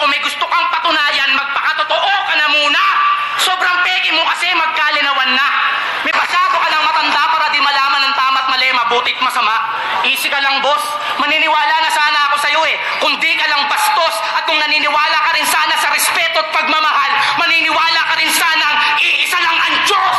kung may gusto kang patunayan, magpakatotoo ka na muna. Sobrang peke mo kasi magkalinawan na. May pasado ka ng matanda para di malaman ng tama't mali, mabutit masama. Easy ka lang, boss. Maniniwala na sana ako sa'yo eh. Kung di ka lang bastos at kung naniniwala ka rin sana sa respeto at pagmamahal, maniniwala ka rin sana ang iisa lang ang Diyos.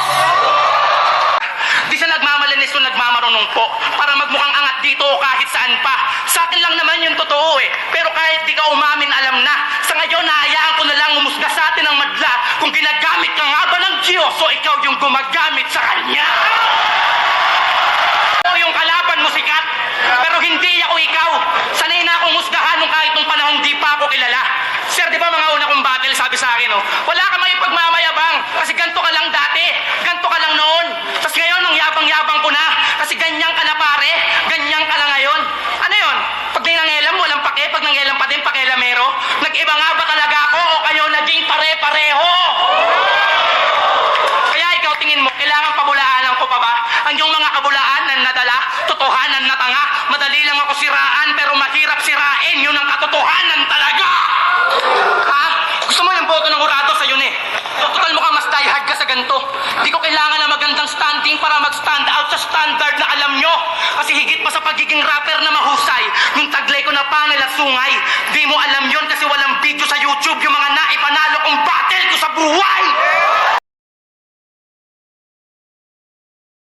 Di siya nagmamalinis o nagmamarunong po para magmukhang angat dito o kahit saan pa. Sa akin lang naman yung totoo eh. Pero kahit di ka umamin, alam na. Sa ngayon, nahayaan ko na lang umusga sa atin ng madla kung ginagamit ka nga ba ng Diyos o ikaw yung gumagamit sa Kanya. O yung kalaban mo sikat, pero hindi ako ikaw. Sanay na akong husgahan nung kahit nung panahong di pa ako kilala. Sir, di ba mga una kong battle sabi sa akin, oh, wala ka may pagmamayabang kasi ganto ka lang dati, ganto ka lang noon. Tapos ngayon, ang yabang-yabang ko na kasi ganyan ka na pare, ganyan ka na ngayon. Ano yun? Pag nangelam, walang pake, pag nangelam pa din, pakelamero. Nag-iba nga ba talaga ako o kayo naging pare-pareho? Kaya ikaw tingin mo, kailangan pabulaanan ko pa ba? Ang yung mga kabulaan na nadala, totohanan na tanga. Madali lang ako siraan pero mahirap sirain. Yun ang katotohanan talaga. Ha? Gusto mo yung boto ng hurado sa'yo eh. Total mo ka mas diehard ka sa ganito. Di ko kailangan na magandang standing para mag-stand out sa standard na alam nyo. Kasi higit pa sa pagiging rapper na mahusay, yung taglay ko na panel at sungay, di mo alam